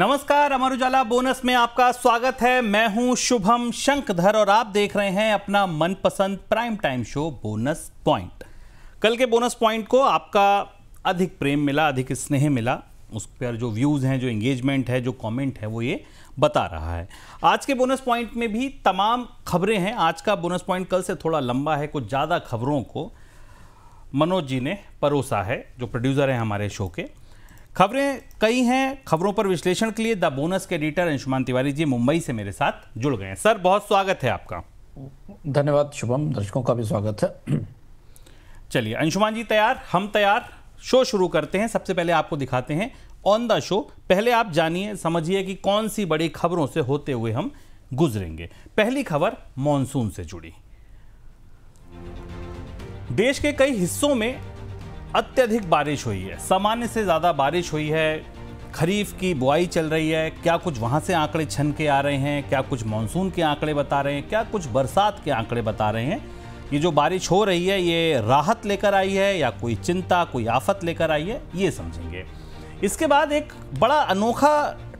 नमस्कार, अमर उजाला बोनस में आपका स्वागत है। मैं हूं शुभम शंकधर और आप देख रहे हैं अपना मनपसंद prime time show bonus point. कल के बोनस पॉइंट को आपका अधिक प्रेम मिला, अधिक स्नेह मिला। उस पर जो व्यूज़ हैं, जो एंगेजमेंट है, जो कमेंट है, वो ये बता रहा है। आज के बोनस पॉइंट में भी तमाम खबरें हैं। आज का बोनस पॉइंट कल से थोड़ा लंबा है, कुछ ज़्यादा खबरों को मनोज जी ने परोसा है, जो प्रोड्यूसर हैं हमारे शो के। खबरें कई हैं। खबरों पर विश्लेषण के लिए द बोनस के एडिटर अंशुमान तिवारी जी मुंबई से मेरे साथ जुड़ गए हैं। सर, बहुत स्वागत है आपका। धन्यवाद शुभम, दर्शकों का भी स्वागत है। चलिए अंशुमान जी तैयार, हम तैयार। शो शुरू करते हैं। सबसे पहले आपको दिखाते हैं ऑन द शो। पहले आप जानिए, समझिए कि कौन सी बड़ी खबरों से होते हुए हम गुजरेंगे। पहली खबर मॉनसून से जुड़ी। देश के कई हिस्सों में अत्यधिक बारिश हुई है, सामान्य से ज़्यादा बारिश हुई है। खरीफ की बुआई चल रही है। क्या कुछ वहाँ से आंकड़े छन के आ रहे हैं, क्या कुछ मानसून के आंकड़े बता रहे हैं, क्या कुछ बरसात के आंकड़े बता रहे हैं। ये जो बारिश हो रही है, ये राहत लेकर आई है या कोई चिंता, कोई आफत लेकर आई है, ये समझेंगे। इसके बाद एक बड़ा अनोखा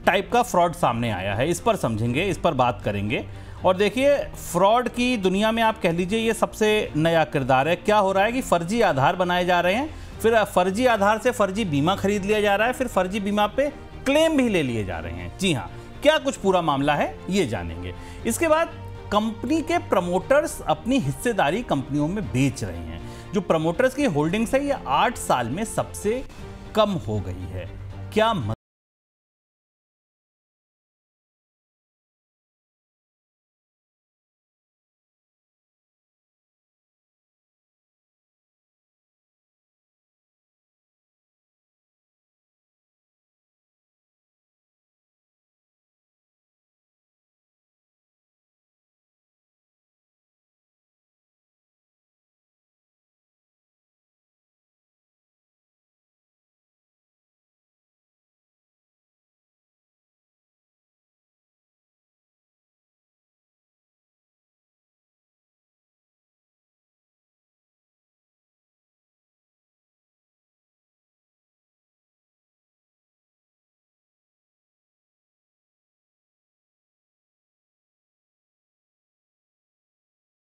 टाइप का फ्रॉड सामने आया है, इस पर समझेंगे, इस पर बात करेंगे। और देखिए, फ्रॉड की दुनिया में आप कह लीजिए ये सबसे नया किरदार है। क्या हो रहा है कि फर्जी आधार बनाए जा रहे हैं, फिर फर्जी आधार से फर्जी बीमा खरीद लिया जा रहा है, फिर फर्जी बीमा पे क्लेम भी ले लिए जा रहे हैं। जी हाँ, क्या कुछ पूरा मामला है ये जानेंगे। इसके बाद कंपनी के प्रमोटर्स अपनी हिस्सेदारी कंपनियों में बेच रहे हैं। जो प्रमोटर्स की होल्डिंग्स है, ये 8 साल में सबसे कम हो गई है। क्या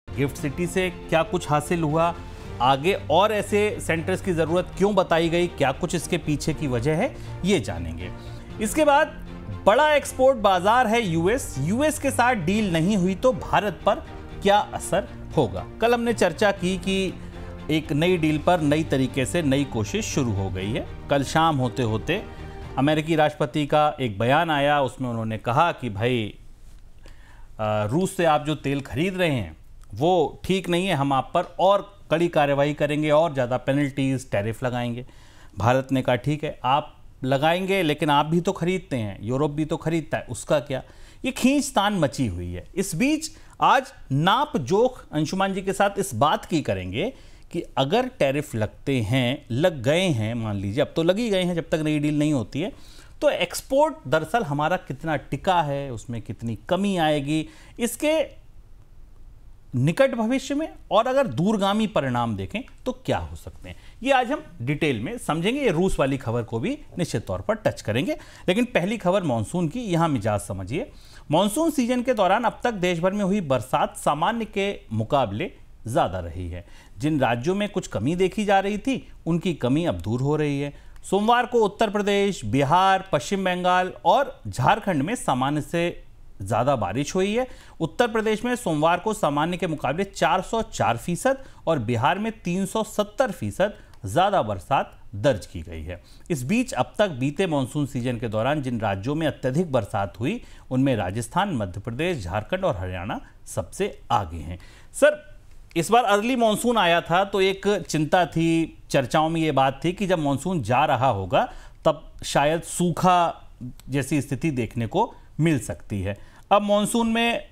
गिफ्ट सिटी से क्या कुछ हासिल हुआ, आगे और ऐसे सेंटर्स की ज़रूरत क्यों बताई गई, क्या कुछ इसके पीछे की वजह है, ये जानेंगे। इसके बाद बड़ा एक्सपोर्ट बाजार है यूएस के साथ डील नहीं हुई तो भारत पर क्या असर होगा। कल हमने चर्चा की कि एक नई डील पर नई तरीके से नई कोशिश शुरू हो गई है। कल शाम होते होते अमेरिकी राष्ट्रपति का एक बयान आया, उसमें उन्होंने कहा कि भाई रूस से आप जो तेल खरीद रहे हैं वो ठीक नहीं है, हम आप पर और कड़ी कार्रवाई करेंगे और ज़्यादा पेनल्टीज, टैरिफ लगाएंगे। भारत ने कहा ठीक है, आप लगाएंगे, लेकिन आप भी तो खरीदते हैं, यूरोप भी तो खरीदता है, उसका क्या। ये खींचतान मची हुई है। इस बीच आज नाप जोख अंशुमान जी के साथ इस बात की करेंगे कि अगर टैरिफ लगते हैं, लग गए हैं, मान लीजिए अब तो लग ही गए हैं जब तक नई डील नहीं होती है, तो एक्सपोर्ट दरअसल हमारा कितना टिका है, उसमें कितनी कमी आएगी, इसके निकट भविष्य में और अगर दूरगामी परिणाम देखें तो क्या हो सकते हैं, ये आज हम डिटेल में समझेंगे। ये रूस वाली खबर को भी निश्चित तौर पर टच करेंगे। लेकिन पहली खबर मॉनसून की, यहां मिजाज समझिए। मॉनसून सीजन के दौरान अब तक देश भर में हुई बरसात सामान्य के मुकाबले ज्यादा रही है। जिन राज्यों में कुछ कमी देखी जा रही थी, उनकी कमी अब दूर हो रही है। सोमवार को उत्तर प्रदेश, बिहार, पश्चिम बंगाल और झारखंड में सामान्य से ज़्यादा बारिश हुई है। उत्तर प्रदेश में सोमवार को सामान्य के मुकाबले 404% और बिहार में 370% ज़्यादा बरसात दर्ज की गई है। इस बीच अब तक बीते मानसून सीजन के दौरान जिन राज्यों में अत्यधिक बरसात हुई, उनमें राजस्थान, मध्य प्रदेश, झारखंड और हरियाणा सबसे आगे हैं। सर, इस बार अर्ली मानसून आया था तो एक चिंता थी, चर्चाओं में ये बात थी कि जब मानसून जा रहा होगा तब शायद सूखा जैसी स्थिति देखने को मिल सकती है। अब मॉनसून में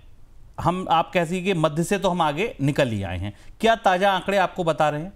हम, आप कह सकते कि मध्य से तो हम आगे निकल ही आए हैं। क्या ताजा आंकड़े आपको बता रहे हैं?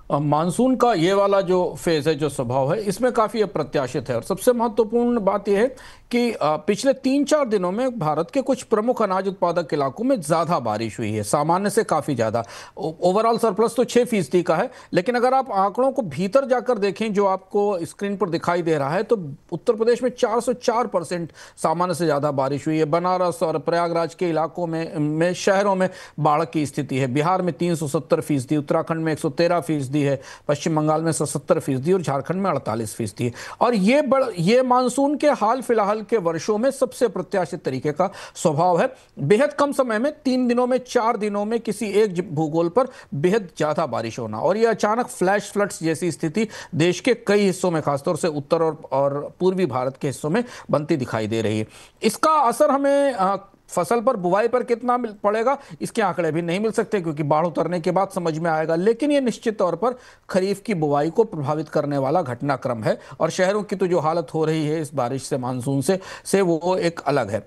मानसून का ये वाला जो फेज है, जो स्वभाव है, इसमें काफ़ी अप्रत्याशित है। और सबसे महत्वपूर्ण बात यह है कि पिछले 3-4 दिनों में भारत के कुछ प्रमुख अनाज उत्पादक इलाकों में ज़्यादा बारिश हुई है, सामान्य से काफ़ी ज़्यादा। ओवरऑल सरप्लस तो 6% का है, लेकिन अगर आप आंकड़ों को भीतर जाकर देखें जो आपको स्क्रीन पर दिखाई दे रहा है, तो उत्तर प्रदेश में 404% सामान्य से ज़्यादा बारिश हुई है। बनारस और प्रयागराज के इलाकों में शहरों में बाढ़ की स्थिति है। बिहार में 370%, उत्तराखंड में 113% है, पश्चिम बंगाल में 77% और झारखंड में 48% है। और ये मानसून के हाल फिलहाल के वर्षों में सबसे प्रत्याशित तरीके का स्वभाव है। बेहद कम समय में 3 दिनों में 4 दिनों में किसी एक भूगोल पर बेहद ज्यादा बारिश होना, और यह अचानक फ्लैश फ्लड्स जैसी स्थिति देश के कई हिस्सों में, खासतौर से उत्तर और पूर्वी भारत के हिस्सों में बनती दिखाई दे रही है। इसका असर हमें फसल पर, बुवाई पर कितना पड़ेगा, इसके आंकड़े भी नहीं मिल सकते, क्योंकि बाढ़ उतरने के बाद समझ में आएगा। लेकिन यह निश्चित तौर पर खरीफ की बुवाई को प्रभावित करने वाला घटनाक्रम है, और शहरों की तो जो हालत हो रही है इस बारिश से, मानसून से वो एक अलग है।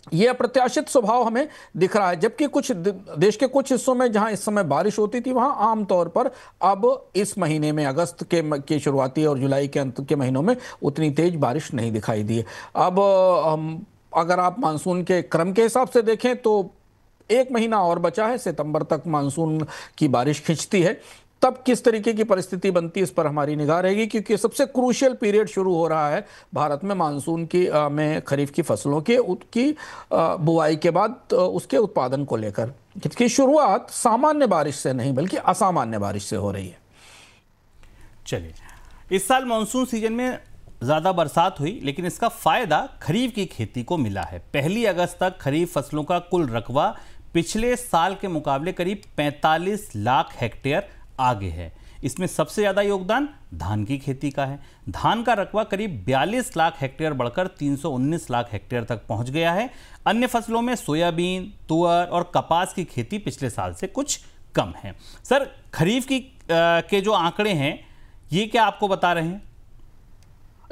यह अप्रत्याशित स्वभाव हमें दिख रहा है, जबकि कुछ देश के कुछ हिस्सों में जहां इस समय बारिश होती थी, वहां आमतौर पर अब इस महीने में, अगस्त के शुरुआती और जुलाई के अंत के महीनों में उतनी तेज बारिश नहीं दिखाई दी है। अब अगर आप मानसून के क्रम के हिसाब से देखें तो 1 महीना और बचा है, सितंबर तक मानसून की बारिश खिंचती है। तब किस तरीके की परिस्थिति बनती है, इस पर हमारी निगाह रहेगी, क्योंकि सबसे क्रूशियल पीरियड शुरू हो रहा है भारत में मानसून की में खरीफ की फसलों की बुआई के बाद उसके उत्पादन को लेकर। इसकी शुरुआत सामान्य बारिश से नहीं बल्कि असामान्य बारिश से हो रही है। चलिए, इस साल मानसून सीजन में ज़्यादा बरसात हुई, लेकिन इसका फायदा खरीफ की खेती को मिला है। 1 अगस्त तक खरीफ फसलों का कुल रकबा पिछले साल के मुकाबले करीब 45 लाख हेक्टेयर आगे है। इसमें सबसे ज़्यादा योगदान धान की खेती का है। धान का रकबा करीब 42 लाख हेक्टेयर बढ़कर 319 लाख हेक्टेयर तक पहुंच गया है। अन्य फसलों में सोयाबीन, तुअर और कपास की खेती पिछले साल से कुछ कम है। सर, खरीफ के जो आंकड़े हैं, ये क्या आपको बता रहे हैं?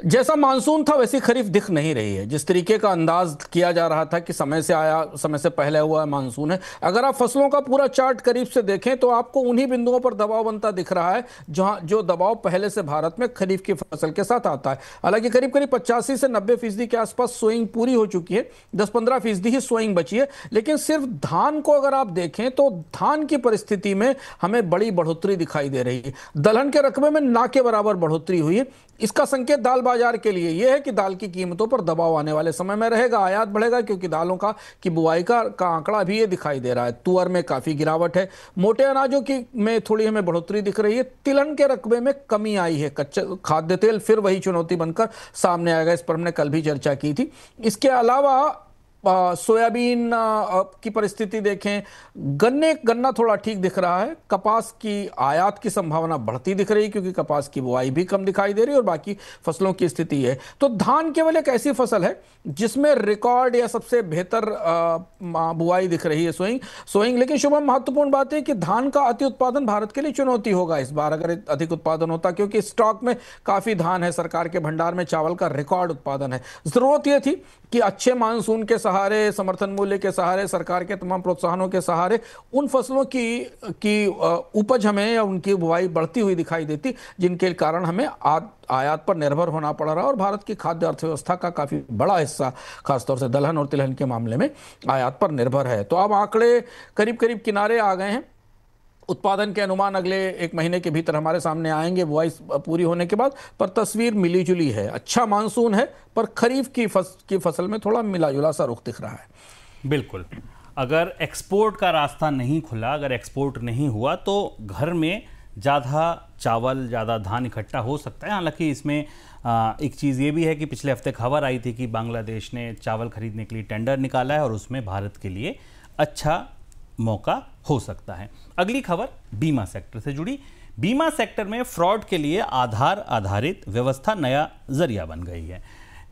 जैसा मानसून था वैसी खरीफ दिख नहीं रही है। जिस तरीके का अंदाज किया जा रहा था कि समय से आया, समय से पहले हुआ मानसून है, अगर आप फसलों का पूरा चार्ट करीब से देखें तो आपको उन्हीं बिंदुओं पर दबाव बनता दिख रहा है जहां जो दबाव पहले से भारत में खरीफ की फसल के साथ आता है। हालांकि करीब करीब 85 से 90% के आसपास सोइंग पूरी हो चुकी है, 10-15% ही सोइंग बची है। लेकिन सिर्फ धान को अगर आप देखें तो धान की परिस्थिति में हमें बड़ी बढ़ोतरी दिखाई दे रही है। दलहन के रकबे में ना के बराबर बढ़ोतरी हुई है। इसका संकेत दाल बाजार के लिए यह है कि दाल की कीमतों पर दबाव आने वाले समय में रहेगा, आयात बढ़ेगा, क्योंकि दालों की बुआई का आंकड़ा भी ये दिखाई दे रहा है। तुअर में काफी गिरावट है, मोटे अनाजों की में थोड़ी हमें बढ़ोतरी दिख रही है। तिलहन के रकबे में कमी आई है। कच्चे खाद्य तेल फिर वही चुनौती बनकर सामने आएगा, इस पर हमने कल भी चर्चा की थी। इसके अलावा सोयाबीन की परिस्थिति देखें, गन्ना थोड़ा ठीक दिख रहा है। कपास की आयात की संभावना बढ़ती दिख रही है, क्योंकि कपास की बुआई भी कम दिखाई दे रही है, और बाकी फसलों की स्थिति है। तो धान केवल एक ऐसी फसल है जिसमें रिकॉर्ड या सबसे बेहतर बुआई दिख रही है, सोइंग। लेकिन शुभम, महत्वपूर्ण बात है कि धान का अति उत्पादन भारत के लिए चुनौती होगा इस बार, अगर अधिक उत्पादन होता, क्योंकि स्टॉक में काफी धान है, सरकार के भंडार में चावल का रिकॉर्ड उत्पादन है। जरूरत यह थी कि अच्छे मानसून के सहारे, समर्थन मूल्य के सहारे, सरकार के तमाम प्रोत्साहनों के सहारे उन फसलों की उपज हमें या उनकी बुआई बढ़ती हुई दिखाई देती, जिनके कारण हमें आयात पर निर्भर होना पड़ रहा है। और भारत की खाद्य अर्थव्यवस्था का काफी बड़ा हिस्सा, खासतौर से दलहन और तिलहन के मामले में आयात पर निर्भर है। तो अब आंकड़े करीब करीब किनारे आ गए हैं। उत्पादन के अनुमान अगले 1 महीने के भीतर हमारे सामने आएंगे बुआई पूरी होने के बाद, पर तस्वीर मिली जुली है। अच्छा मानसून है, पर खरीफ की फसल में थोड़ा मिला जुला सा रुख दिख रहा है। बिल्कुल, अगर एक्सपोर्ट का रास्ता नहीं खुला, अगर एक्सपोर्ट नहीं हुआ, तो घर में ज़्यादा चावल, ज़्यादा धान इकट्ठा हो सकता है। हालांकि इसमें एक चीज़ ये भी है कि पिछले हफ्ते खबर आई थी कि बांग्लादेश ने चावल खरीदने के लिए टेंडर निकाला है, और उसमें भारत के लिए अच्छा मौका हो सकता है। अगली खबर बीमा सेक्टर से जुड़ी। बीमा सेक्टर में फ्रॉड के लिए आधार आधारित व्यवस्था नया जरिया बन गई है।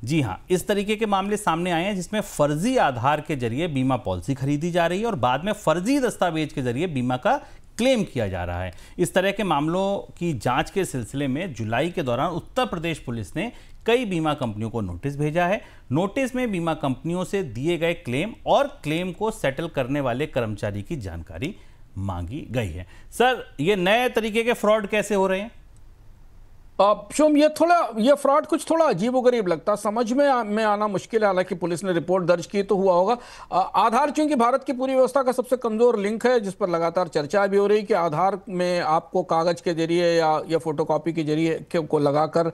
जी हां, इस तरीके के मामले सामने आए हैं जिसमें फर्जी आधार के जरिए बीमा पॉलिसी खरीदी जा रही है और बाद में फर्जी दस्तावेज के जरिए बीमा का क्लेम किया जा रहा है। इस तरह के मामलों की जांच के सिलसिले में जुलाई के दौरान उत्तर प्रदेश पुलिस ने कई बीमा कंपनियों को नोटिस भेजा है। नोटिस में बीमा कंपनियों से दिए गए क्लेम और क्लेम को सेटल करने वाले कर्मचारी की जानकारी मांगी गई है। सर, ये नए तरीके के फ्रॉड कैसे हो रहे हैं? शुभम, ये फ्रॉड कुछ थोड़ा अजीबोगरीब लगता, समझ में आना मुश्किल है। हालांकि पुलिस ने रिपोर्ट दर्ज की तो हुआ होगा। आधार चूंकि भारत की पूरी व्यवस्था का सबसे कमजोर लिंक है, जिस पर लगातार चर्चा भी हो रही कि आधार में आपको कागज के जरिए या फोटोकॉपी के जरिए को लगाकर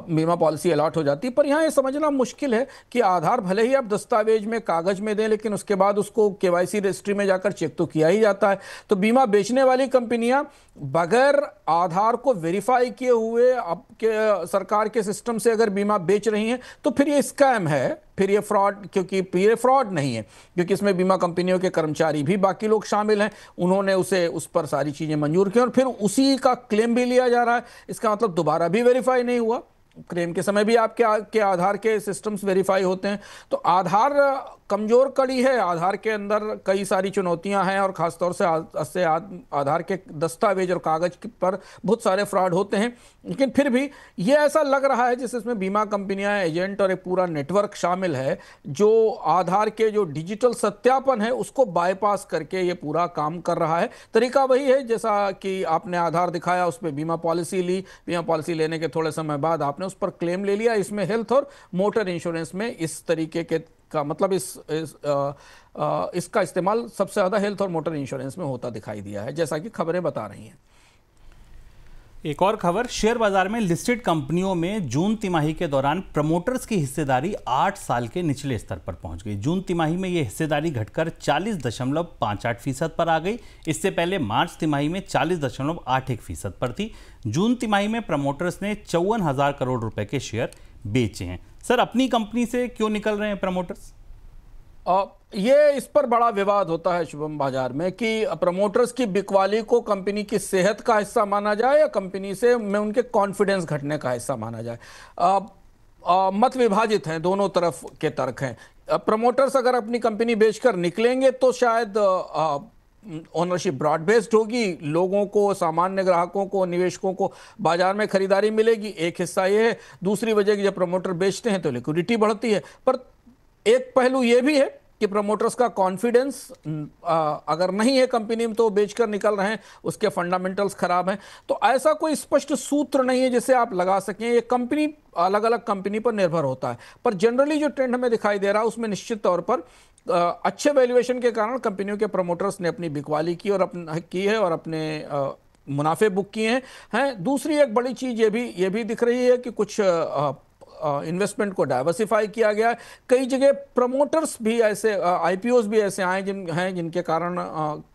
बीमा पॉलिसी अलॉट हो जाती है। पर यहाँ ये समझना मुश्किल है कि आधार भले ही आप दस्तावेज में कागज में दें, लेकिन उसके बाद उसको केवाईसी रजिस्ट्री में जाकर चेक तो किया ही जाता है। तो बीमा बेचने वाली कंपनियां बगैर आधार को वेरीफाई किए हुए आपके सरकार के सिस्टम से अगर बीमा बेच रही हैं तो फिर ये स्कैम है, फिर ये फ्रॉड, क्योंकि ये फ्रॉड नहीं है, क्योंकि इसमें बीमा कंपनियों के कर्मचारी भी बाकी लोग शामिल हैं। उन्होंने उस पर सारी चीजें मंजूर की और फिर उसी का क्लेम भी लिया जा रहा है। इसका मतलब दोबारा भी वेरीफाई नहीं हुआ। क्लेम के समय भी आपके आधार के सिस्टम्स वेरीफाई होते हैं। तो आधार कमजोर कड़ी है। आधार के अंदर कई सारी चुनौतियां हैं और खासतौर से आधार के दस्तावेज और कागज पर बहुत सारे फ्रॉड होते हैं। लेकिन फिर भी ये ऐसा लग रहा है जैसे इसमें बीमा कंपनियां, एजेंट और एक पूरा नेटवर्क शामिल है जो आधार के जो डिजिटल सत्यापन है उसको बाईपास करके ये पूरा काम कर रहा है। तरीका वही है जैसा कि आपने आधार दिखाया, उस पर बीमा पॉलिसी ली, बीमा पॉलिसी लेने के थोड़े समय बाद आपने उस पर क्लेम ले लिया। इसमें हेल्थ और मोटर इंश्योरेंस में इस तरीके का मतलब इसका इस्तेमाल सबसे ज्यादा हेल्थ और मोटर इंश्योरेंस में होता दिखाई दिया है, जैसा कि खबरें बता रही हैं। एक और खबर, शेयर बाजार में लिस्टेड कंपनियों में जून तिमाही के दौरान प्रमोटर्स की हिस्सेदारी 8 साल के निचले स्तर पर पहुंच गई। जून तिमाही में यह हिस्सेदारी घटकर 40.58% पर आ गई। इससे पहले मार्च तिमाही में 40.81% पर थी। जून तिमाही में प्रमोटर्स ने 54,000 करोड़ रुपए के शेयर बेचे हैं। सर, अपनी कंपनी से क्यों निकल रहे हैं प्रमोटर्स? ये इस पर बड़ा विवाद होता है शुभम बाजार में कि प्रमोटर्स की बिकवाली को कंपनी की सेहत का हिस्सा माना जाए या कंपनी से में उनके कॉन्फिडेंस घटने का हिस्सा माना जाए। मत विभाजित हैं, दोनों तरफ के तर्क हैं। प्रमोटर्स अगर अपनी कंपनी बेचकर निकलेंगे तो शायद ओनरशिप ब्रॉड बेस्ड होगी, लोगों को, सामान्य ग्राहकों को, निवेशकों को बाजार में खरीदारी मिलेगी। एक हिस्सा ये है। दूसरी वजह कि जब प्रमोटर बेचते हैं तो लिक्विडिटी बढ़ती है। पर एक पहलू यह भी है कि प्रमोटर्स का कॉन्फिडेंस अगर नहीं है कंपनी में तो बेचकर निकल रहे हैं, उसके फंडामेंटल्स खराब हैं। तो ऐसा कोई स्पष्ट सूत्र नहीं है जिसे आप लगा सकें। ये कंपनी अलग अलग कंपनी पर निर्भर होता है। पर जनरली जो ट्रेंड हमें दिखाई दे रहा है उसमें निश्चित तौर पर अच्छे वैल्यूएशन के कारण कंपनियों के प्रमोटर्स ने अपनी बिकवाली की और अपने मुनाफे बुक किए हैं। दूसरी एक बड़ी चीज ये भी दिख रही है कि कुछ इन्वेस्टमेंट को डाइवर्सिफाई किया गया है। कई जगह प्रमोटर्स भी ऐसे आईपीओस भी ऐसे आए जिनके कारण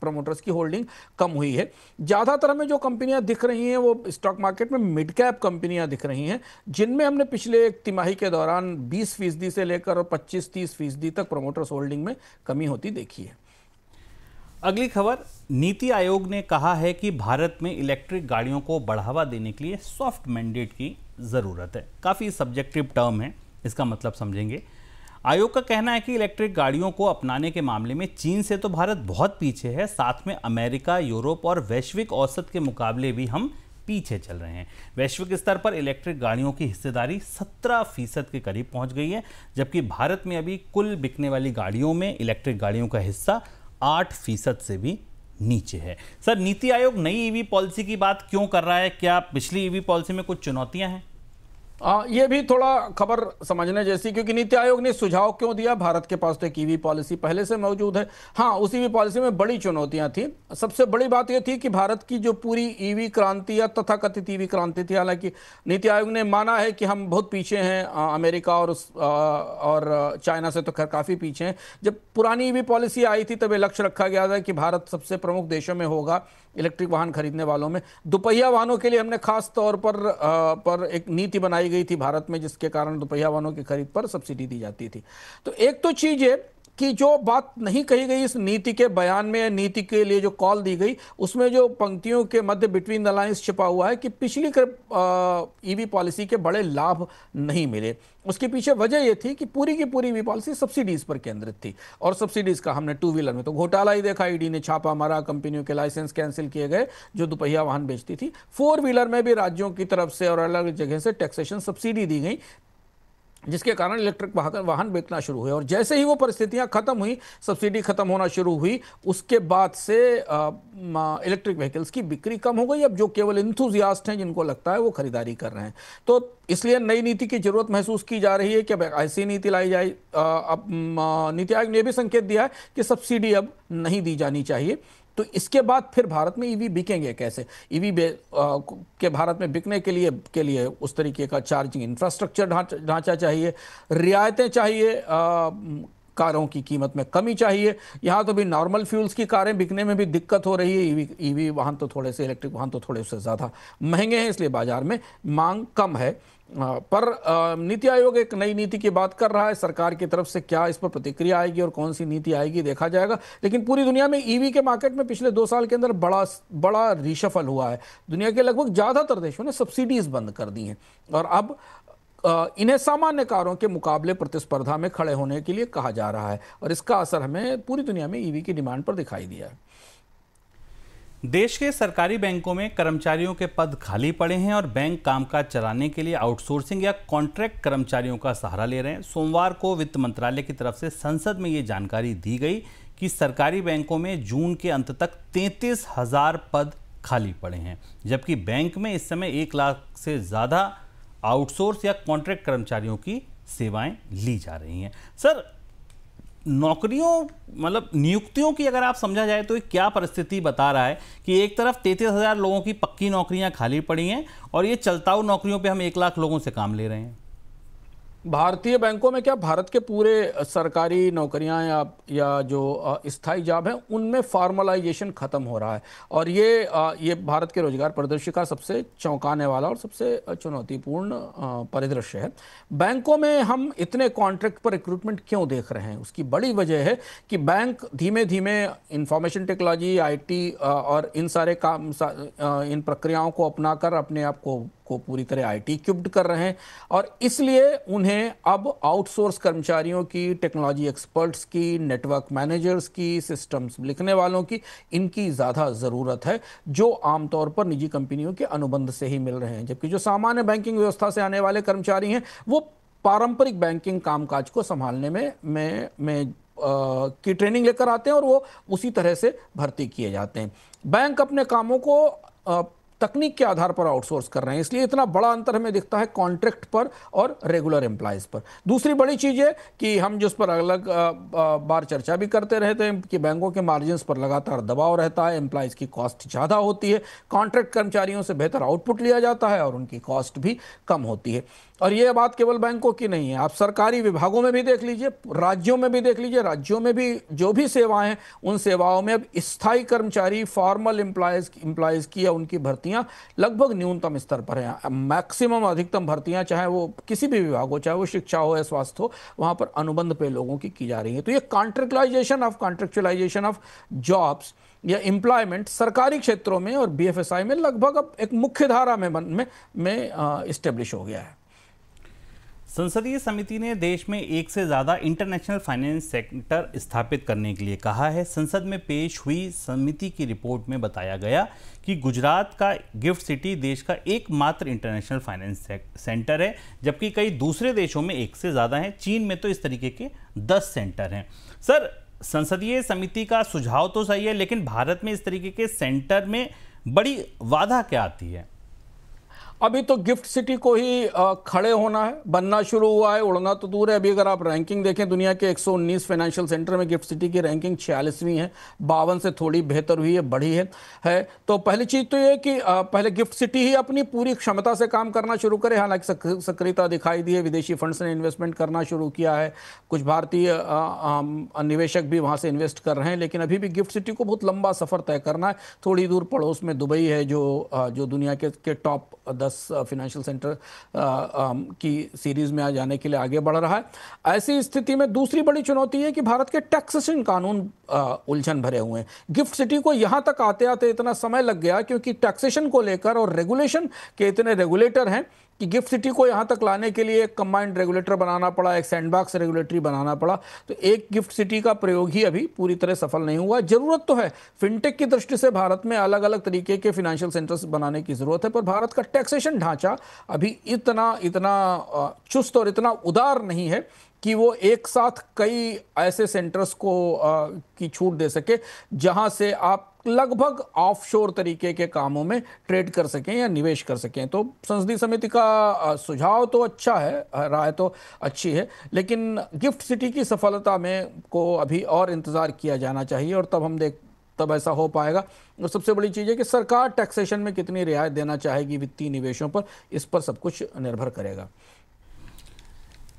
प्रमोटर्स की होल्डिंग कम हुई है। ज़्यादातर हमें जो कंपनियां दिख रही हैं वो स्टॉक मार्केट में मिड कैप कंपनियां दिख रही हैं, जिनमें हमने पिछले एक तिमाही के दौरान 20% से लेकर 25-30% तक प्रमोटर्स होल्डिंग में कमी होती देखी है। अगली खबर, नीति आयोग ने कहा है कि भारत में इलेक्ट्रिक गाड़ियों को बढ़ावा देने के लिए सॉफ्ट मैंडेट की ज़रूरत है। काफ़ी सब्जेक्टिव टर्म है, इसका मतलब समझेंगे। आयोग का कहना है कि इलेक्ट्रिक गाड़ियों को अपनाने के मामले में चीन से तो भारत बहुत पीछे है, साथ में अमेरिका, यूरोप और वैश्विक औसत के मुकाबले भी हम पीछे चल रहे हैं। वैश्विक स्तर पर इलेक्ट्रिक गाड़ियों की हिस्सेदारी 17% के करीब पहुंच गई है, जबकि भारत में अभी कुल बिकने वाली गाड़ियों में इलेक्ट्रिक गाड़ियों का हिस्सा 8% से भी नीचे है। सर, नीति आयोग नई ईवी पॉलिसी की बात क्यों कर रहा है? क्या पिछली ईवी पॉलिसी में कुछ चुनौतियां हैं? ये भी थोड़ा खबर समझने जैसी, क्योंकि नीति आयोग ने सुझाव क्यों दिया? भारत के पास तो एक ईवी पॉलिसी पहले से मौजूद है। हाँ, उस ईवी पॉलिसी में बड़ी चुनौतियां थी। सबसे बड़ी बात यह थी कि भारत की जो पूरी ईवी क्रांति या तथाकथित ईवी क्रांति थी, हालांकि नीति आयोग ने माना है कि हम बहुत पीछे हैं अमेरिका और चाइना से तो खैर काफ़ी पीछे हैं। जब पुरानी ईवी पॉलिसी आई थी तब ये लक्ष्य रखा गया था कि भारत सबसे प्रमुख देशों में होगा इलेक्ट्रिक वाहन खरीदने वालों में। दोपहिया वाहनों के लिए हमने खास तौर पर एक नीति बनाई गई थी भारत में, जिसके कारण दोपहिया वाहनों की खरीद पर सब्सिडी दी जाती थी। तो एक तो चीज है कि जो बात नहीं कही गई इस नीति के बयान में, नीति के लिए जो कॉल दी गई उसमें जो पंक्तियों के मध्य बिटवीन द लाइंस छिपा हुआ है कि पिछली ईवी पॉलिसी के बड़े लाभ नहीं मिले। उसके पीछे वजह यह थी कि पूरी की पूरी ईवी पॉलिसी सब्सिडीज पर केंद्रित थी, और सब्सिडीज का हमने 2 व्हीलर में तो घोटाला ही देखा। ईडी ने छापा मारा, कंपनियों के लाइसेंस कैंसिल किए गए जो दोपहिया वाहन बेचती थी। 4 व्हीलर में भी राज्यों की तरफ से और अलग अलग जगह से टैक्सेशन सब्सिडी दी गई। जिसके कारण इलेक्ट्रिक वाहन बिकना शुरू हुए। और जैसे ही वो परिस्थितियां खत्म हुई, सब्सिडी खत्म होना शुरू हुई, उसके बाद से इलेक्ट्रिक व्हीकल्स की बिक्री कम हो गई। अब जो केवल इंथुजियास्ट हैं, जिनको लगता है, वो खरीदारी कर रहे हैं। तो इसलिए नई नीति की जरूरत महसूस की जा रही है कि अब ऐसी नीति लाई जाए। अब नीति आयोग ने यह भी संकेत दिया है कि सब्सिडी अब नहीं दी जानी चाहिए। तो इसके बाद फिर भारत में ईवी बिकेंगे कैसे? ईवी के भारत में बिकने के लिए उस तरीके का चार्जिंग इंफ्रास्ट्रक्चर ढांचा चाहिए, रियायतें चाहिए, कारों की कीमत में कमी चाहिए। यहाँ तो भी नॉर्मल फ्यूल्स की कारें बिकने में भी दिक्कत हो रही है। ईवी वाहन तो थोड़े से, इलेक्ट्रिक वाहन तो थोड़े से ज़्यादा महंगे हैं, इसलिए बाजार में मांग कम है। पर नीति आयोग एक नई नीति की बात कर रहा है। सरकार की तरफ से क्या इस पर प्रतिक्रिया आएगी और कौन सी नीति आएगी, देखा जाएगा। लेकिन पूरी दुनिया में ईवी के मार्केट में पिछले 2 साल के अंदर बड़ा रिशफल हुआ है। दुनिया के लगभग ज़्यादातर देशों ने सब्सिडीज बंद कर दी हैं और अब इन्हें सामान्य कारों के मुकाबले प्रतिस्पर्धा में खड़े होने के लिए कहा जा रहा है। और इसका असर हमें पूरी दुनिया में ईवी की डिमांड पर दिखाई दिया है। देश के सरकारी बैंकों में कर्मचारियों के पद खाली पड़े हैं और बैंक कामकाज चलाने के लिए आउटसोर्सिंग या कॉन्ट्रैक्ट कर्मचारियों का सहारा ले रहे हैं। सोमवार को वित्त मंत्रालय की तरफ से संसद में ये जानकारी दी गई कि सरकारी बैंकों में जून के अंत तक 33,000 पद खाली पड़े हैं, जबकि बैंक में इस समय 1 लाख से ज़्यादा आउटसोर्स या कॉन्ट्रैक्ट कर्मचारियों की सेवाएं ली जा रही हैं। सर, नौकरियों मतलब नियुक्तियों की अगर आप समझा जाए तो क्या परिस्थिति बता रहा है कि एक तरफ 33,000 लोगों की पक्की नौकरियां खाली पड़ी हैं और ये चलताऊ नौकरियों पे हम 1 लाख लोगों से काम ले रहे हैं। भारतीय बैंकों में क्या, भारत के पूरे सरकारी नौकरियां या जो स्थायी जॉब है, उनमें फॉर्मलाइजेशन खत्म हो रहा है। और ये भारत के रोजगार परिदृश्य का सबसे चौंकाने वाला और सबसे चुनौतीपूर्ण परिदृश्य है। बैंकों में हम इतने कॉन्ट्रैक्ट पर रिक्रूटमेंट क्यों देख रहे हैं? उसकी बड़ी वजह है कि बैंक धीमे धीमे इंफॉर्मेशन टेक्नोलॉजी, IT और इन सारे काम, इन प्रक्रियाओं को अपनाकर अपने आप को पूरी तरह IT इक्विप्ड कर रहे हैं। और इसलिए उन्हें अब आउटसोर्स कर्मचारियों की, टेक्नोलॉजी एक्सपर्ट्स की, नेटवर्क मैनेजर्स की, सिस्टम्स लिखने वालों की, इनकी ज़्यादा ज़रूरत है, जो आमतौर पर निजी कंपनियों के अनुबंध से ही मिल रहे हैं। जबकि जो सामान्य बैंकिंग व्यवस्था से आने वाले कर्मचारी हैं, वो पारंपरिक बैंकिंग कामकाज को संभालने में की ट्रेनिंग लेकर आते हैं और वो उसी तरह से भर्ती किए जाते हैं। बैंक अपने कामों को तकनीक के आधार पर आउटसोर्स कर रहे हैं, इसलिए इतना बड़ा अंतर हमें दिखता है कॉन्ट्रैक्ट पर और रेगुलर एम्प्लॉयज़ पर। दूसरी बड़ी चीज़ है कि हम जिस पर अलग बार चर्चा भी करते रहते हैं कि बैंकों के मार्जिन्स पर लगातार दबाव रहता है, एम्प्लॉयज़ की कॉस्ट ज़्यादा होती है। कॉन्ट्रैक्ट कर्मचारियों से बेहतर आउटपुट लिया जाता है और उनकी कॉस्ट भी कम होती है। और ये बात केवल बैंकों की नहीं है, आप सरकारी विभागों में भी देख लीजिए, राज्यों में भी देख लीजिए। राज्यों में भी जो भी सेवाएं हैं, उन सेवाओं में अब स्थायी कर्मचारी, फॉर्मल एम्प्लॉयज़ की या उनकी भर्तियां लगभग न्यूनतम स्तर पर हैं। मैक्सिमम, अधिकतम भर्तियां, चाहे वो किसी भी विभाग हो, चाहे वो शिक्षा हो या स्वास्थ्य हो, वहां पर अनुबंध पे लोगों की जा रही है। तो ये कॉन्ट्रैक्चुअलाइजेशन ऑफ जॉब्स या एम्प्लॉयमेंट सरकारी क्षेत्रों में और BFSI में लगभग अब एक मुख्य धारा में इस्टेब्लिश हो गया है। संसदीय समिति ने देश में 1 से ज़्यादा इंटरनेशनल फाइनेंस सेंटर स्थापित करने के लिए कहा है। संसद में पेश हुई समिति की रिपोर्ट में बताया गया कि गुजरात का गिफ्ट सिटी देश का एकमात्र इंटरनेशनल फाइनेंस सेंटर है, जबकि कई दूसरे देशों में 1 से ज़्यादा हैं। चीन में तो इस तरीके के 10 सेंटर हैं। सर, संसदीय समिति का सुझाव तो सही है, लेकिन भारत में इस तरीके के सेंटर में बड़ी बाधा क्या आती है? अभी तो गिफ्ट सिटी को ही खड़े होना है, बनना शुरू हुआ है, उड़ना तो दूर है। अभी अगर आप रैंकिंग देखें, दुनिया के 119 फाइनेंशियल सेंटर में गिफ्ट सिटी की रैंकिंग 46वीं है, 52 से थोड़ी बेहतर हुई है, बढ़ी है। तो पहली चीज़ तो ये कि पहले गिफ्ट सिटी ही अपनी पूरी क्षमता से काम करना शुरू करे। हालांकि सक्रियता दिखाई दी है, विदेशी फंड्स ने इन्वेस्टमेंट करना शुरू किया है, कुछ भारतीय निवेशक भी वहाँ से इन्वेस्ट कर रहे हैं, लेकिन अभी भी गिफ्ट सिटी को बहुत लंबा सफ़र तय करना है। थोड़ी दूर पड़ोस में दुबई है, जो दुनिया के टॉप 10 फाइनेंशियल सेंटर की सीरीज में आ जाने के लिए आगे बढ़ रहा है। ऐसी स्थिति में दूसरी बड़ी चुनौती है कि भारत के टैक्सेशन कानून उलझन भरे हुए हैं। गिफ्ट सिटी को यहाँ तक आते आते इतना समय लग गया क्योंकि टैक्सेशन को लेकर और रेगुलेशन के इतने रेगुलेटर हैं कि गिफ्ट सिटी को यहाँ तक लाने के लिए एक कंबाइंड रेगुलेटर बनाना पड़ा, एक सैंडबॉक्स रेगुलेटरी बनाना पड़ा। तो एक गिफ्ट सिटी का प्रयोग ही अभी पूरी तरह सफल नहीं हुआ। जरूरत तो है फिनटेक की दृष्टि से, भारत में अलग अलग तरीके के फाइनेंशियल सेंटर्स बनाने की जरूरत है, पर भारत का टैक्सेशन ढांचा अभी इतना चुस्त और इतना उदार नहीं है कि वो एक साथ कई ऐसे सेंटर्स को की छूट दे सके जहां से आप लगभग ऑफशोर तरीके के कामों में ट्रेड कर सकें या निवेश कर सकें। तो संसदीय समिति का सुझाव तो अच्छा है, राय तो अच्छी है, लेकिन गिफ्ट सिटी की सफलता में को अभी और इंतजार किया जाना चाहिए, और तब ऐसा हो पाएगा। और सबसे बड़ी चीज़ है कि सरकार टैक्सेशन में कितनी रियायत देना चाहेगी वित्तीय निवेशों पर, इस पर सब कुछ निर्भर करेगा।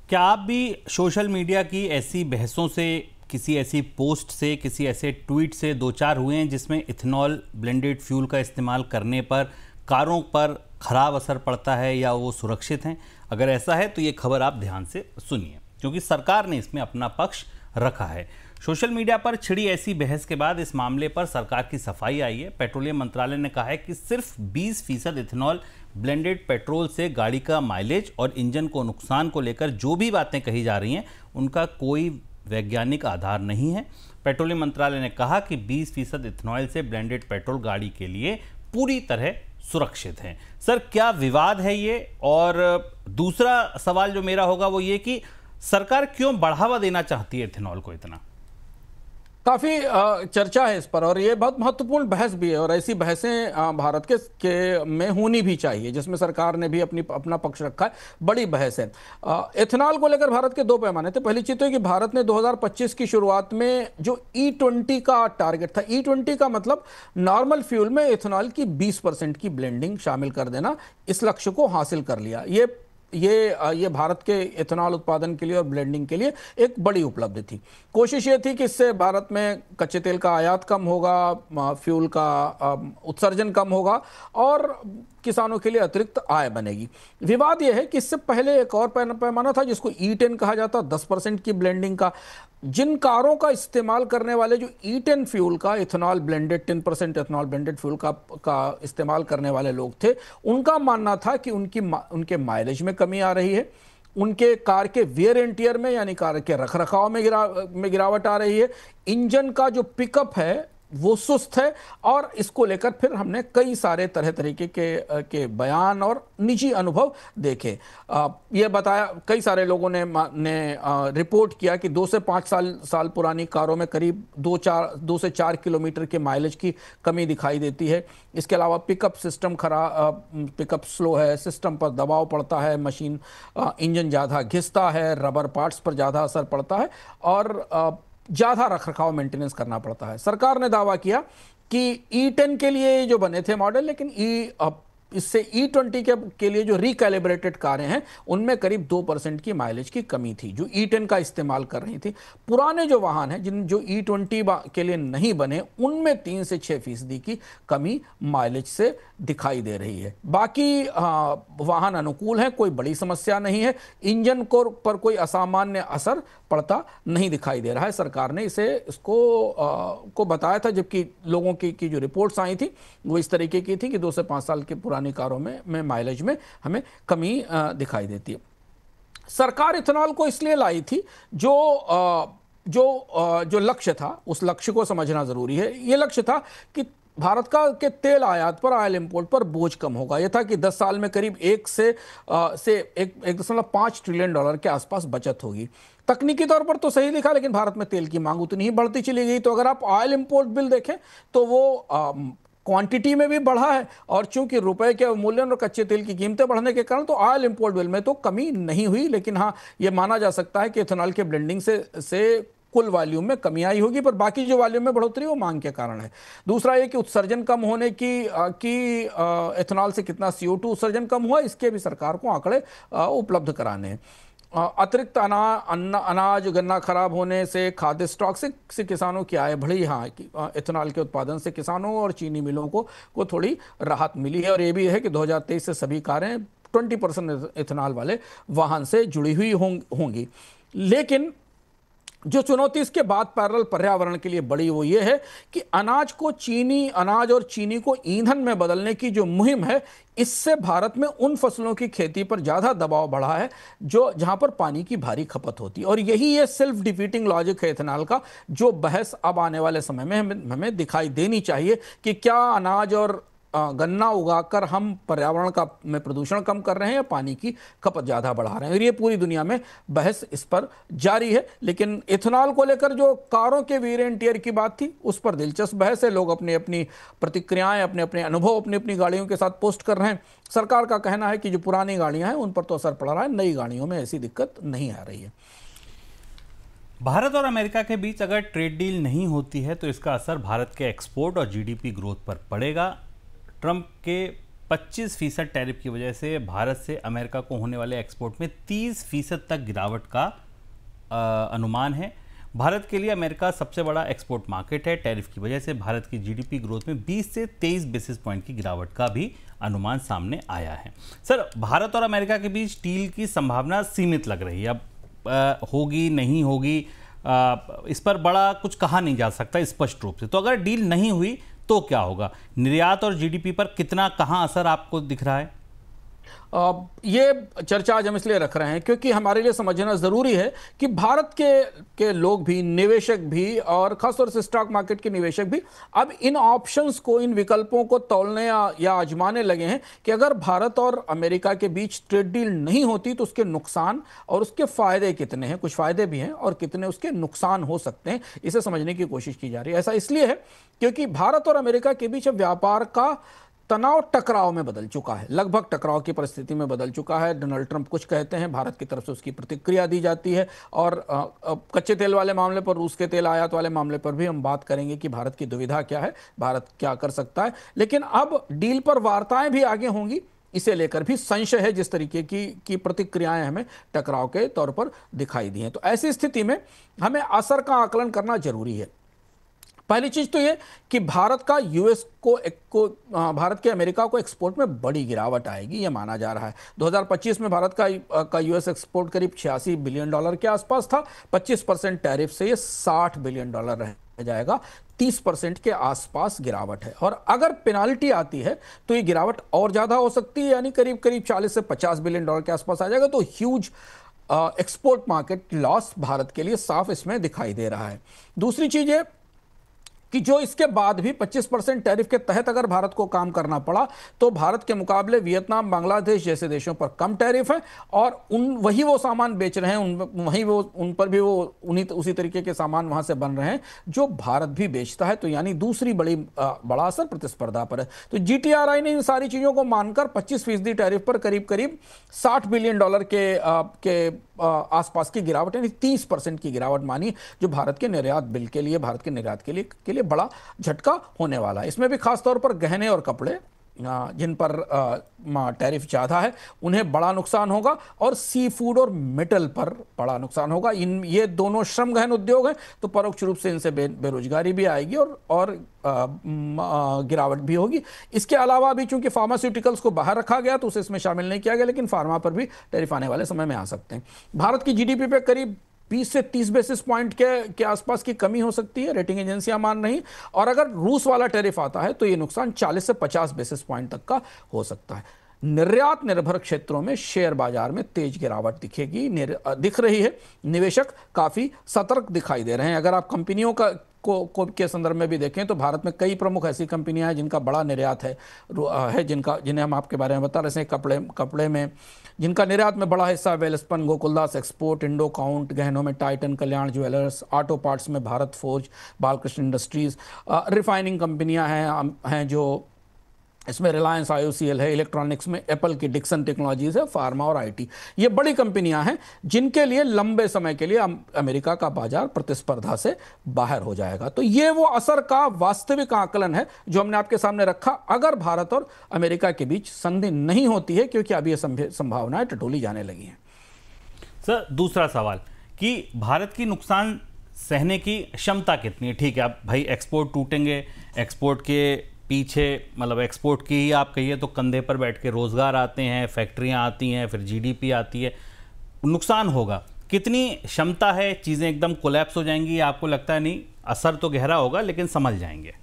क्या आप भी सोशल मीडिया की ऐसी बहसों से, किसी ऐसी पोस्ट से, किसी ऐसे ट्वीट से दो चार हुए हैं जिसमें इथेनॉल ब्लेंडेड फ्यूल का इस्तेमाल करने पर कारों पर खराब असर पड़ता है या वो सुरक्षित हैं? अगर ऐसा है तो ये खबर आप ध्यान से सुनिए, क्योंकि सरकार ने इसमें अपना पक्ष रखा है। सोशल मीडिया पर छिड़ी ऐसी बहस के बाद इस मामले पर सरकार की सफाई आई है। पेट्रोलियम मंत्रालय ने कहा है कि सिर्फ 20% इथेनॉल ब्लेंडेड पेट्रोल से गाड़ी का माइलेज और इंजन को नुकसान को लेकर जो भी बातें कही जा रही हैं उनका कोई वैज्ञानिक आधार नहीं है। पेट्रोलियम मंत्रालय ने कहा कि 20% इथेनॉल से ब्लेंडेड पेट्रोल गाड़ी के लिए पूरी तरह सुरक्षित है। सर, क्या विवाद है ये? और दूसरा सवाल जो मेरा होगा वो ये कि सरकार क्यों बढ़ावा देना चाहती है इथेनॉल को इतना? काफी चर्चा है इस पर, और ये बहुत महत्वपूर्ण बहस भी है, और ऐसी बहसें भारत के में होनी भी चाहिए, जिसमें सरकार ने भी अपना पक्ष रखा है। बड़ी बहस है इथेनॉल को लेकर। भारत के दो पैमाने थे। पहली चीज तो है कि भारत ने 2025 की शुरुआत में जो E20 का टारगेट था, E20 का मतलब नॉर्मल फ्यूल में इथेनॉल की 20% की ब्लेंडिंग शामिल कर देना, इस लक्ष्य को हासिल कर लिया। ये भारत के इथेनॉल उत्पादन के लिए और ब्लेंडिंग के लिए एक बड़ी उपलब्धि थी। कोशिश ये थी कि इससे भारत में कच्चे तेल का आयात कम होगा, फ्यूल का उत्सर्जन कम होगा और किसानों के लिए अतिरिक्त आय बनेगी। विवाद यह है कि इससे पहले एक और पैमाना था जिसको E10 कहा जाता, 10% की ब्लेंडिंग का। जिन कारों का इस्तेमाल करने वाले जो E10 फ्यूल का ethanol blended 10% ethanol blended fuel का इस्तेमाल करने वाले लोग थे, उनका मानना था कि उनके माइलेज में कमी आ रही है, उनके कार के वियर एंड टियर में यानी कार के रखरखाव में गिरावट आ रही है, इंजन का जो पिकअप है वो सुस्त है। और इसको लेकर फिर हमने कई सारे तरह तरीके के बयान और निजी अनुभव देखे। ये बताया, कई सारे लोगों ने रिपोर्ट किया कि 2 से 5 साल पुरानी कारों में करीब 2 से 4 किलोमीटर के माइलेज की कमी दिखाई देती है। इसके अलावा पिकअप सिस्टम खराब, पिकअप स्लो है, सिस्टम पर दबाव पड़ता है, मशीन इंजन ज़्यादा घिसता है, रबर पार्ट्स पर ज़्यादा असर पड़ता है और ज़्यादा रखरखाव मेंटेनेंस करना पड़ता है। सरकार ने दावा किया कि E10 के लिए जो बने थे मॉडल, लेकिन इससे E20 के लिए जो रिकैलिब्रेटेड कारें हैं उनमें करीब 2% की माइलेज की कमी थी जो E10 का इस्तेमाल कर रही थी। पुराने जो वाहन हैं जो E20 के लिए नहीं बने, उनमें 3 से 6% की कमी माइलेज से दिखाई दे रही है। बाकी वाहन अनुकूल हैं, कोई बड़ी समस्या नहीं है, इंजन पर कोई असामान्य असर पड़ता नहीं दिखाई दे रहा है। सरकार ने इसको बताया था, जबकि लोगों की जो रिपोर्ट्स आई थी वो इस तरीके की थी कि 2 से 5 साल के पुरानी कारों में माइलेज में हमें कमी दिखाई देती है। सरकार इथेनॉल को इसलिए लाई थी, जो लक्ष्य था उस लक्ष्य को समझना जरूरी है। ये लक्ष्य था कि भारत के तेल आयात पर, ऑयल इंपोर्ट पर बोझ कम होगा। यह था कि 10 साल में करीब 1.5 ट्रिलियन डॉलर के आसपास बचत होगी। तकनीकी तौर पर तो सही दिखा, लेकिन भारत में तेल की मांग उतनी ही बढ़ती चली गई। तो अगर आप ऑयल इंपोर्ट बिल देखें तो वो क्वांटिटी में भी बढ़ा है, और चूंकि रुपए के मूल्य और कच्चे तेल की कीमतें बढ़ने के कारण तो ऑयल इंपोर्ट बिल में तो कमी नहीं हुई। लेकिन हाँ, ये माना जा सकता है कि इथेनॉल के ब्लेंडिंग से कुल वॉल्यूम में कमी आई होगी, पर बाकी जो वॉल्यूम में बढ़ोतरी वो मांग के कारण है। दूसरा ये कि उत्सर्जन कम होने की इथेनॉल से कितना CO2 उत्सर्जन कम हुआ, इसके भी सरकार को आंकड़े उपलब्ध कराने हैं। अतिरिक्त अनाज गन्ना खराब होने से, खाद्य स्टॉक से किसानों की आय बढ़ी। हाँ, इथेनॉल के उत्पादन से किसानों और चीनी मिलों को थोड़ी राहत मिली है। और ये भी है कि 2023 से सभी कारें 20% इथेनॉल वाले वाहन से जुड़ी हुई होंगी। लेकिन जो चुनौती इसके बाद पैरेलल पर्यावरण के लिए बड़ी वो ये है कि अनाज और चीनी को ईंधन में बदलने की जो मुहिम है, इससे भारत में उन फसलों की खेती पर ज्यादा दबाव बढ़ा है जो जहां पर पानी की भारी खपत होती है। और यही ये सेल्फ डिफीटिंग लॉजिक है इथेनॉल का, जो बहस अब आने वाले समय में हमें दिखाई देनी चाहिए कि क्या अनाज और गन्ना उगाकर हम पर्यावरण का में प्रदूषण कम कर रहे हैं या पानी की खपत ज़्यादा बढ़ा रहे हैं। और ये पूरी दुनिया में बहस इस पर जारी है। लेकिन इथेनॉल को लेकर जो कारों के वीर एंड टियर की बात थी, उस पर दिलचस्प बहस है। लोग अपनी अपनी प्रतिक्रियाएं, अपने अपने अनुभव अपनी अपनी गाड़ियों के साथ पोस्ट कर रहे हैं। सरकार का कहना है कि जो पुरानी गाड़ियां हैं उन पर तो असर पड़ रहा है, नई गाड़ियों में ऐसी दिक्कत नहीं आ रही है। भारत और अमेरिका के बीच अगर ट्रेड डील नहीं होती है तो इसका असर भारत के एक्सपोर्ट और जीडीपी ग्रोथ पर पड़ेगा। ट्रंप के 25% टैरिफ की वजह से भारत से अमेरिका को होने वाले एक्सपोर्ट में 30% तक गिरावट का अनुमान है। भारत के लिए अमेरिका सबसे बड़ा एक्सपोर्ट मार्केट है। टैरिफ की वजह से भारत की जीडीपी ग्रोथ में 20 से 23 बेसिस पॉइंट की गिरावट का भी अनुमान सामने आया है। सर, भारत और अमेरिका के बीच डील की संभावना सीमित लग रही है। अब होगी नहीं होगी, इस पर बड़ा कुछ कहा नहीं जा सकता स्पष्ट रूप से। तो अगर डील नहीं हुई तो क्या होगा? निर्यात और जीडीपी पर कितना, कहां असर आपको दिख रहा है? ये चर्चा आज हम इसलिए रख रहे हैं क्योंकि हमारे लिए समझना जरूरी है कि भारत के लोग भी, निवेशक भी, और खासतौर से स्टॉक मार्केट के निवेशक भी अब इन ऑप्शंस को, इन विकल्पों को तौलने या आजमाने लगे हैं कि अगर भारत और अमेरिका के बीच ट्रेड डील नहीं होती तो उसके नुकसान और उसके फायदे कितने हैं, कुछ फायदे भी हैं और कितने उसके नुकसान हो सकते हैं, इसे समझने की कोशिश की जा रही है। ऐसा इसलिए है क्योंकि भारत और अमेरिका के बीच अब व्यापार का तनाव टकराव में बदल चुका है, लगभग टकराव की परिस्थिति में बदल चुका है। डोनाल्ड ट्रंप कुछ कहते हैं, भारत की तरफ से उसकी प्रतिक्रिया दी जाती है। और कच्चे तेल वाले मामले पर, रूस के तेल आयात वाले मामले पर भी हम बात करेंगे कि भारत की दुविधा क्या है, भारत क्या कर सकता है। लेकिन अब डील पर वार्ताएं भी आगे होंगी, इसे लेकर भी संशय है, जिस तरीके की प्रतिक्रियाएं हमें टकराव के तौर पर दिखाई दी हैं। तो ऐसी स्थिति में हमें असर का आकलन करना जरूरी है। पहली चीज तो ये कि भारत का यूएस को भारत के अमेरिका को एक्सपोर्ट में बड़ी गिरावट आएगी, ये माना जा रहा है। 2025 में भारत का यूएस एक्सपोर्ट करीब $86 बिलियन के आसपास था। 25% टैरिफ से ये $60 बिलियन रह जाएगा। 30% के आसपास गिरावट है। और अगर पेनाल्टी आती है तो ये गिरावट और ज्यादा हो सकती है, यानी करीब करीब $40 से $50 बिलियन के आसपास आ जाएगा। तो huge export market loss Bharat के लिए साफ इसमें दिखाई दे रहा है। दूसरी चीज है कि जो इसके बाद भी 25% टैरिफ के तहत अगर भारत को काम करना पड़ा तो भारत के मुकाबले वियतनाम, बांग्लादेश जैसे देशों पर कम टैरिफ है और वही वो सामान बेच रहे हैं, उन पर भी वो उसी तरीके के सामान वहां से बन रहे हैं जो भारत भी बेचता है। तो यानी दूसरी बड़ा असर प्रतिस्पर्धा पर है। तो जीटीआरआई ने इन सारी चीजों को मानकर 25% टैरिफ पर करीब करीब $60 बिलियन के आसपास की गिरावट, यानी 30% की गिरावट मानी, जो भारत के निर्यात बिल के लिए, भारत के निर्यात के लिए बड़ा झटका होने वाला है। इसमें भी खासतौर पर गहने और कपड़े, जिन पर टैरिफ ज्यादा है, उन्हें बड़ा नुकसान होगा और सी फूड और मेटल पर बड़ा नुकसान होगा। ये दोनों श्रम गहन उद्योग हैं, तो परोक्ष रूप से इनसे बेरोजगारी भी आएगी और गिरावट भी होगी। इसके अलावा भी चूंकि फार्मास्यूटिकल्स को बाहर रखा गया तो उसे इसमें शामिल नहीं किया गया, लेकिन फार्मा पर भी टैरिफ आने वाले समय में आ सकते हैं। भारत की जीडीपी पे करीब 20 से 30 बेसिस पॉइंट के आसपास की कमी हो सकती है, रेटिंग एजेंसियां मान रही। और अगर रूस वाला टैरिफ आता है तो यह नुकसान 40 से 50 बेसिस पॉइंट तक का हो सकता है। निर्यात निर्भर क्षेत्रों में शेयर बाजार में तेज गिरावट दिख रही है। निवेशक काफी सतर्क दिखाई दे रहे हैं। अगर आप कंपनियों के संदर्भ में भी देखें तो भारत में कई प्रमुख ऐसी कंपनियां हैं जिनका बड़ा निर्यात है जिन्हें हम आपके बारे में बता रहे हैं। कपड़े में जिनका निर्यात में बड़ा हिस्सा Welspun, Gokuldas export, Indo count, गहनों में टाइटन, कल्याण ज्वेलर्स, ऑटो पार्ट्स में Bharat forge, Balkrishna industries, refining कंपनियां हैं जो इसमें रिलायंस IOCL है, इलेक्ट्रॉनिक्स में एप्पल की डिक्सन टेक्नोलॉजीज है, फार्मा और IT। ये बड़ी कंपनियां हैं जिनके लिए लंबे समय के लिए अमेरिका का बाजार प्रतिस्पर्धा से बाहर हो जाएगा। तो ये वो असर का वास्तविक आकलन है जो हमने आपके सामने रखा अगर भारत और अमेरिका के बीच संधि नहीं होती है, क्योंकि अभी ये संभावनाएं टटोली जाने लगी हैं। सर, दूसरा सवाल कि भारत की नुकसान सहने की क्षमता कितनी है? ठीक है, अब भाई एक्सपोर्ट टूटेंगे, एक्सपोर्ट के पीछे, मतलब एक्सपोर्ट की ही आप कहिए तो कंधे पर बैठ के रोजगार आते हैं, फैक्ट्रियां आती हैं, फिर जीडीपी आती है, नुकसान होगा। कितनी क्षमता है चीज़ें एकदम कोलैप्स हो जाएंगी, आपको लगता है? नहीं, असर तो गहरा होगा लेकिन संभल जाएंगे।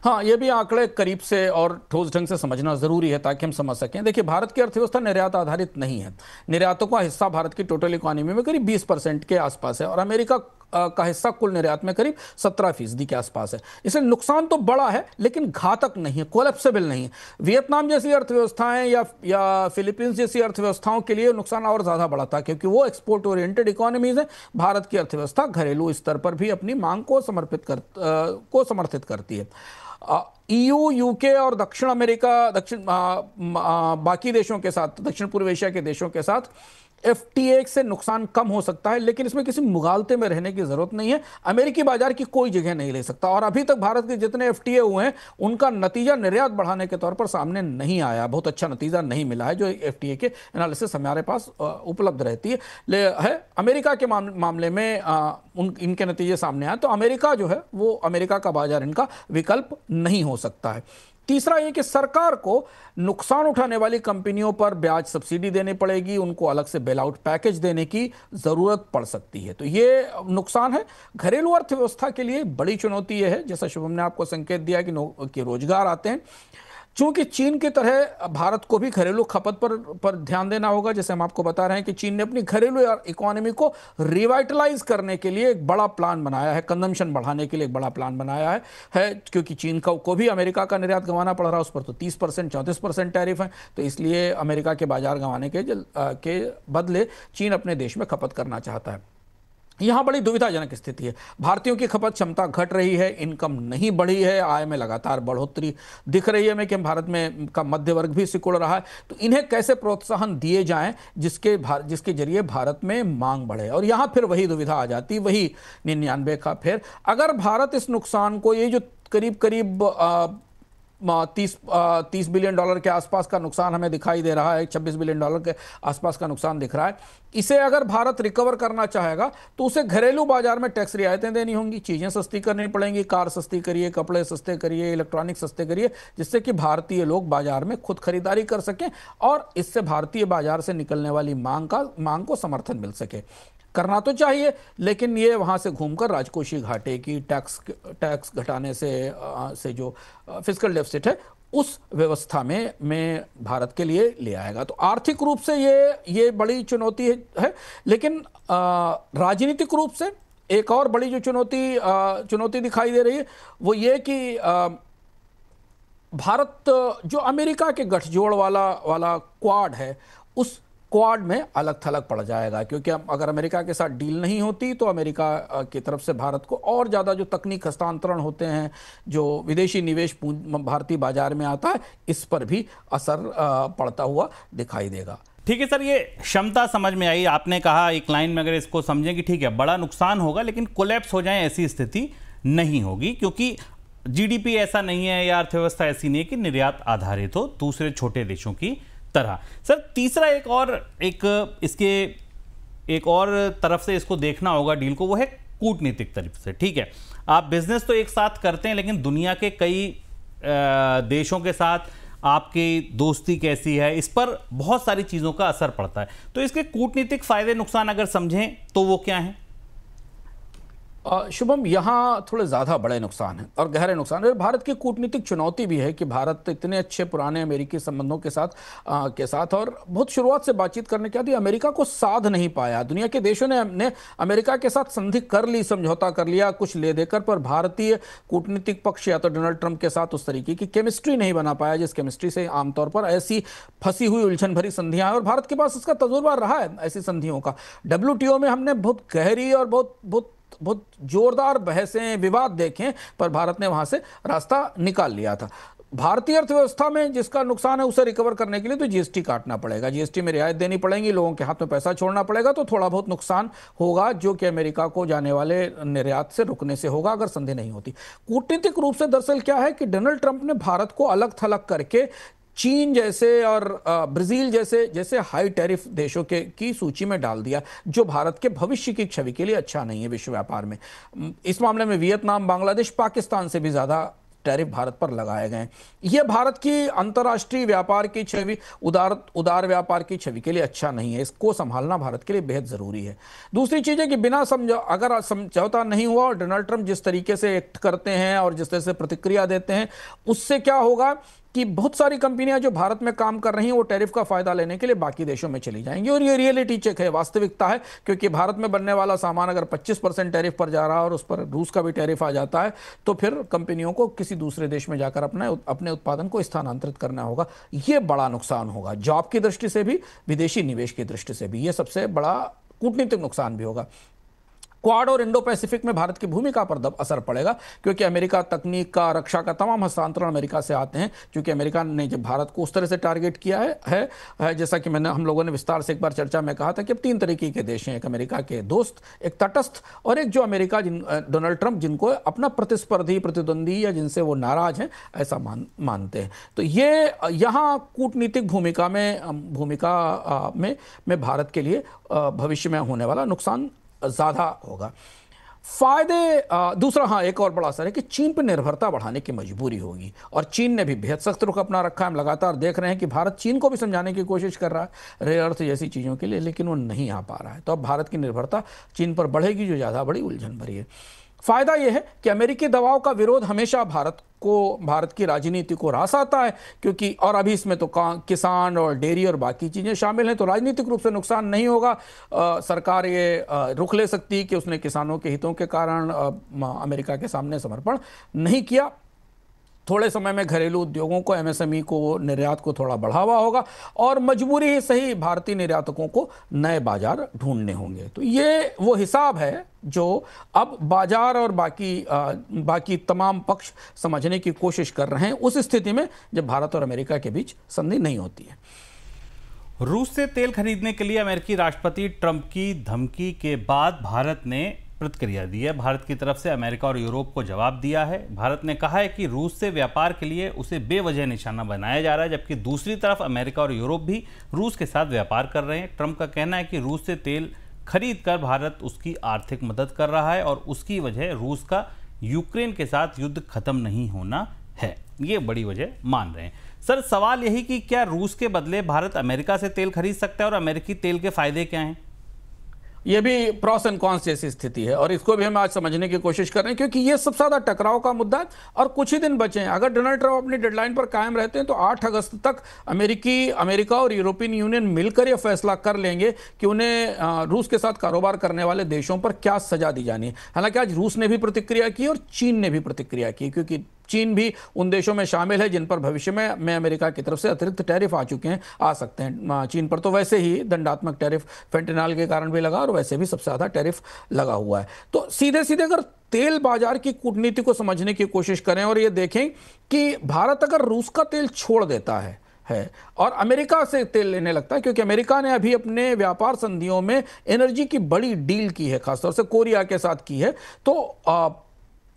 हाँ, ये भी आंकड़े करीब से और ठोस ढंग से समझना जरूरी है ताकि हम समझ सकें। देखिए, भारत की अर्थव्यवस्था निर्यात आधारित नहीं है। निर्यातों का हिस्सा भारत की टोटल इकोनॉमी में करीब 20% के आसपास है और अमेरिका का हिस्सा कुल निर्यात में करीब 17% के आसपास है। इसलिए नुकसान तो बड़ा है लेकिन घातक नहीं है, कोलैप्सेबल नहीं है। वियतनाम जैसी अर्थव्यवस्थाएं या फिलीपींस जैसी अर्थव्यवस्थाओं के लिए नुकसान और ज्यादा बड़ा था क्योंकि वो एक्सपोर्ट ओरिएंटेड इकोनॉमीज है। भारत की अर्थव्यवस्था घरेलू स्तर पर भी अपनी मांग को समर्थित करती है। EU, यूके और दक्षिण अमेरिका, बाकी देशों के साथ, दक्षिण पूर्व एशिया के देशों के साथ FTA से नुकसान कम हो सकता है लेकिन इसमें किसी मुगालते में रहने की जरूरत नहीं है। अमेरिकी बाजार की कोई जगह नहीं ले सकता और अभी तक भारत के जितने FTA हुए हैं उनका नतीजा निर्यात बढ़ाने के तौर पर सामने नहीं आया, बहुत अच्छा नतीजा नहीं मिला है जो FTA के एनालिसिस हमारे पास उपलब्ध रहती है। अमेरिका के मामले में इनके नतीजे सामने आए तो अमेरिका जो है वो अमेरिका का बाजार इनका विकल्प नहीं हो सकता है। तीसरा ये कि सरकार को नुकसान उठाने वाली कंपनियों पर ब्याज सब्सिडी देनी पड़ेगी, उनको अलग से बेल आउट पैकेज देने की जरूरत पड़ सकती है। तो ये नुकसान है। घरेलू अर्थव्यवस्था के लिए बड़ी चुनौती ये है, जैसा शुभम ने आपको संकेत दिया कि रोजगार आते हैं। चूंकि चीन की तरह भारत को भी घरेलू खपत पर ध्यान देना होगा। जैसे हम आपको बता रहे हैं कि चीन ने अपनी घरेलू इकोनॉमी को रिवाइटलाइज करने के लिए एक बड़ा प्लान बनाया है, कंजम्पशन बढ़ाने के लिए एक बड़ा प्लान बनाया है क्योंकि चीन को भी अमेरिका का निर्यात गंवाना पड़ रहा है। उस पर तो 30% 34% टैरिफ है, तो इसलिए अमेरिका के बाजार गंवाने के बदले चीन अपने देश में खपत करना चाहता है। यहां बड़ी दुविधाजनक स्थिति है। भारतीयों की खपत क्षमता घट रही है, इनकम नहीं बढ़ी है, आय में लगातार बढ़ोतरी दिख रही है कि भारत में का मध्य वर्ग भी सिकुड़ रहा है। तो इन्हें कैसे प्रोत्साहन दिए जाएं जिसके जरिए भारत में मांग बढ़े। और यहां फिर वही दुविधा आ जाती, वही 99 का फिर। अगर भारत इस नुकसान को, ये जो करीब 30 बिलियन डॉलर के आसपास का नुकसान हमें दिखाई दे रहा है, 26 बिलियन डॉलर के आसपास का नुकसान दिख रहा है, इसे अगर भारत रिकवर करना चाहेगा तो उसे घरेलू बाजार में टैक्स रियायतें देनी होंगी, चीजें सस्ती करनी पड़ेंगी, कार सस्ती करिए, कपड़े सस्ते करिए, इलेक्ट्रॉनिक सस्ते करिए, जिससे कि भारतीय लोग बाजार में खुद खरीदारी कर सकें और इससे भारतीय बाजार से निकलने वाली मांग को समर्थन मिल सके। करना तो चाहिए लेकिन ये वहां से घूमकर राजकोषीय घाटे की, टैक्स घटाने से जो फिस्कल डेफिसिट है उस व्यवस्था में भारत के लिए ले आएगा। तो आर्थिक रूप से ये बड़ी चुनौती है लेकिन राजनीतिक रूप से एक और बड़ी जो चुनौती दिखाई दे रही है वो ये कि भारत जो अमेरिका के गठजोड़ वाला क्वाड है, उस क्वाड में अलग थलग पड़ जाएगा क्योंकि अगर अमेरिका के साथ डील नहीं होती तो अमेरिका की तरफ से भारत को और ज़्यादा जो तकनीक हस्तांतरण होते हैं, जो विदेशी निवेश भारतीय बाजार में आता है, इस पर भी असर पड़ता हुआ दिखाई देगा। ठीक है सर, ये क्षमता समझ में आई। आपने कहा एक लाइन में अगर इसको समझें कि ठीक है बड़ा नुकसान होगा लेकिन कोलैप्स हो जाए ऐसी स्थिति नहीं होगी क्योंकि GDP ऐसा नहीं है या अर्थव्यवस्था ऐसी नहीं है कि निर्यात आधारित हो दूसरे छोटे देशों की तरह। सर तीसरा एक और तरफ से इसको देखना होगा डील को, वो है कूटनीतिक तरफ से। ठीक है, आप बिजनेस तो एक साथ करते हैं लेकिन दुनिया के कई देशों के साथ आपकी दोस्ती कैसी है, इस पर बहुत सारी चीज़ों का असर पड़ता है। तो इसके कूटनीतिक फायदे नुकसान अगर समझें तो वो क्या है? शुभम, यहाँ थोड़े ज़्यादा बड़े नुकसान हैं और गहरे नुकसान है। भारत की कूटनीतिक चुनौती भी है कि भारत इतने अच्छे पुराने अमेरिकी संबंधों के साथ और बहुत शुरुआत से बातचीत करने के बाद अमेरिका को साध नहीं पाया। दुनिया के देशों ने अमेरिका के साथ संधि कर ली, समझौता कर लिया कुछ ले देकर, पर भारतीय कूटनीतिक पक्ष या तो डोनाल्ड ट्रंप के साथ उस तरीके की केमिस्ट्री नहीं बना पाया जिस केमिस्ट्री से आमतौर पर ऐसी फंसी हुई उलझन भरी संधियां हैं और भारत के पास इसका तजुर्बा रहा है ऐसी संधियों का। WTO में हमने बहुत गहरी और बहुत जोरदार बहसें, विवाद देखें, पर भारत ने वहां से रास्ता निकाल लिया था। भारतीय अर्थव्यवस्था में जिसका नुकसान है उसे रिकवर करने के लिए तो GST काटना पड़ेगा, GST में रियायत देनी पड़ेगी, लोगों के हाथ में पैसा छोड़ना पड़ेगा, तो थोड़ा बहुत नुकसान होगा जो कि अमेरिका को जाने वाले निर्यात से रुकने से होगा अगर संधि नहीं होती। कूटनीतिक रूप से दरअसल क्या है कि डोनाल्ड ट्रंप ने भारत को अलग थलग करके चीन जैसे और ब्राजील जैसे हाई टैरिफ देशों की सूची में डाल दिया जो भारत के भविष्य की छवि के लिए अच्छा नहीं है विश्व व्यापार में। इस मामले में वियतनाम, बांग्लादेश, पाकिस्तान से भी ज़्यादा टैरिफ भारत पर लगाए गए हैं। ये भारत की अंतर्राष्ट्रीय व्यापार की छवि, उदार व्यापार की छवि के लिए अच्छा नहीं है। इसको संभालना भारत के लिए बेहद जरूरी है। दूसरी चीज है कि बिना अगर समझौता नहीं हुआ और डोनाल्ड ट्रंप जिस तरीके से एक्ट करते हैं और जिस तरह से प्रतिक्रिया देते हैं, उससे क्या होगा कि बहुत सारी कंपनियां जो भारत में काम कर रही हैं वो टैरिफ का फायदा लेने के लिए बाकी देशों में चली जाएंगी। और ये रियलिटी चेक है, वास्तविकता है, क्योंकि भारत में बनने वाला सामान अगर 25% टैरिफ पर जा रहा है और उस पर रूस का भी टैरिफ आ जाता है, तो फिर कंपनियों को किसी दूसरे देश में जाकर अपने उत्पादन को स्थानांतरित करना होगा। ये बड़ा नुकसान होगा, जॉब की दृष्टि से भी, विदेशी निवेश की दृष्टि से भी। ये सबसे बड़ा कूटनीतिक नुकसान भी होगा। क्वाड और इंडो पैसिफिक में भारत की भूमिका पर असर पड़ेगा, क्योंकि अमेरिका तकनीक का, रक्षा का तमाम हस्तांतरण अमेरिका से आते हैं। क्योंकि अमेरिका ने जब भारत को उस तरह से टारगेट किया है जैसा कि हम लोगों ने विस्तार से एक बार चर्चा में कहा था कि अब 3 तरीके के देश हैं, एक अमेरिका के दोस्त, एक तटस्थ, और एक जो अमेरिका डोनाल्ड ट्रंप जिनको अपना प्रतिस्पर्धी, प्रतिद्वंदी या जिनसे वो नाराज हैं ऐसा मानते हैं। तो ये यहाँ कूटनीतिक भूमिका में भारत के लिए भविष्य में होने वाला नुकसान ज्यादा होगा। फायदे दूसरा, हाँ, एक और बड़ा असर है कि चीन पर निर्भरता बढ़ाने की मजबूरी होगी, और चीन ने भी बेहद सख्त रुख अपना रखा है। हम लगातार देख रहे हैं कि भारत चीन को भी समझाने की कोशिश कर रहा है रेयर अर्थ जैसी चीज़ों के लिए, लेकिन वो नहीं आ पा रहा है। तो अब भारत की निर्भरता चीन पर बढ़ेगी, जो ज़्यादा बड़ी उलझन भरी है। फायदा यह है कि अमेरिकी दबाव का विरोध हमेशा भारत की राजनीति को रास आता है, क्योंकि और अभी इसमें तो किसान और डेयरी और बाकी चीजें शामिल हैं, तो राजनीतिक रूप से नुकसान नहीं होगा। सरकार ये रुख ले सकती है कि उसने किसानों के हितों के कारण अमेरिका के सामने समर्पण नहीं किया। थोड़े समय में घरेलू उद्योगों को, एमएसएमई को, निर्यात को थोड़ा बढ़ावा होगा, और मजबूरी ही सही भारतीय निर्यातकों को नए बाजार ढूंढने होंगे। तो ये वो हिसाब है जो अब बाजार और बाकी तमाम पक्ष समझने की कोशिश कर रहे हैं, उस स्थिति में जब भारत और अमेरिका के बीच संधि नहीं होती है। रूस से तेल खरीदने के लिए अमेरिकी राष्ट्रपति ट्रंप की धमकी के बाद भारत ने प्रतिक्रिया दी है। भारत की तरफ से अमेरिका और यूरोप को जवाब दिया है। भारत ने कहा है कि रूस से व्यापार के लिए उसे बेवजह निशाना बनाया जा रहा है, जबकि दूसरी तरफ अमेरिका और यूरोप भी रूस के साथ व्यापार कर रहे हैं। ट्रंप का कहना है कि रूस से तेल खरीद कर भारत उसकी आर्थिक मदद कर रहा है और उसकी वजह रूस का यूक्रेन के साथ युद्ध खत्म नहीं होना है। ये बड़ी वजह मान रहे हैं। सर, सवाल यही कि क्या रूस के बदले भारत अमेरिका से तेल खरीद सकता है और अमेरिकी तेल के फायदे क्या हैं? ये भी प्रॉस एंड कॉन्स जैसी स्थिति है, और इसको भी हम आज समझने की कोशिश कर रहे हैं, क्योंकि ये सबसे ज्यादा टकराव का मुद्दा है। और कुछ ही दिन बचे हैं। अगर डोनाल्ड ट्रंप अपनी डेडलाइन पर कायम रहते हैं तो 8 अगस्त तक अमेरिका और यूरोपियन यूनियन मिलकर यह फैसला कर लेंगे कि उन्हें रूस के साथ कारोबार करने वाले देशों पर क्या सजा दी जानी है। हालांकि आज रूस ने भी प्रतिक्रिया की और चीन ने भी प्रतिक्रिया की, क्योंकि चीन भी उन देशों में शामिल है जिन पर भविष्य में अमेरिका की तरफ से अतिरिक्त टैरिफ आ सकते हैं। चीन पर तो वैसे ही दंडात्मक टैरिफ फेंटेनॉल के कारण भी लगा, और वैसे भी सबसे ज्यादा टैरिफ लगा हुआ है। तो सीधे सीधे अगर तेल बाजार की कूटनीति को समझने की कोशिश करें और ये देखें कि भारत अगर रूस का तेल छोड़ देता है और अमेरिका से तेल लेने लगता है, क्योंकि अमेरिका ने अभी अपने व्यापार संधियों में एनर्जी की बड़ी डील की है, खासतौर से कोरिया के साथ की है, तो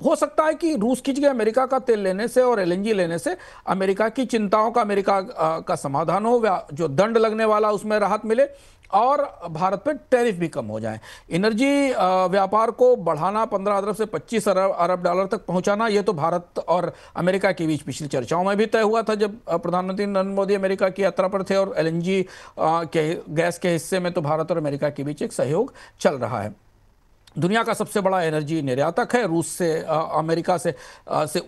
हो सकता है कि रूस की जगह अमेरिका का तेल लेने से और एलएनजी लेने से अमेरिका की चिंताओं का, अमेरिका का समाधान हो, जो दंड लगने वाला उसमें राहत मिले, और भारत पे टैरिफ भी कम हो जाए। एनर्जी व्यापार को बढ़ाना, 15 अरब से 25 अरब डॉलर तक पहुंचाना, ये तो भारत और अमेरिका के बीच पिछली चर्चाओं में भी तय हुआ था जब प्रधानमंत्री नरेंद्र मोदी अमेरिका की यात्रा पर थे, और एलएनजी के गैस के हिस्से में तो भारत और अमेरिका के बीच एक सहयोग चल रहा है। दुनिया का सबसे बड़ा एनर्जी निर्यातक है रूस से, अमेरिका से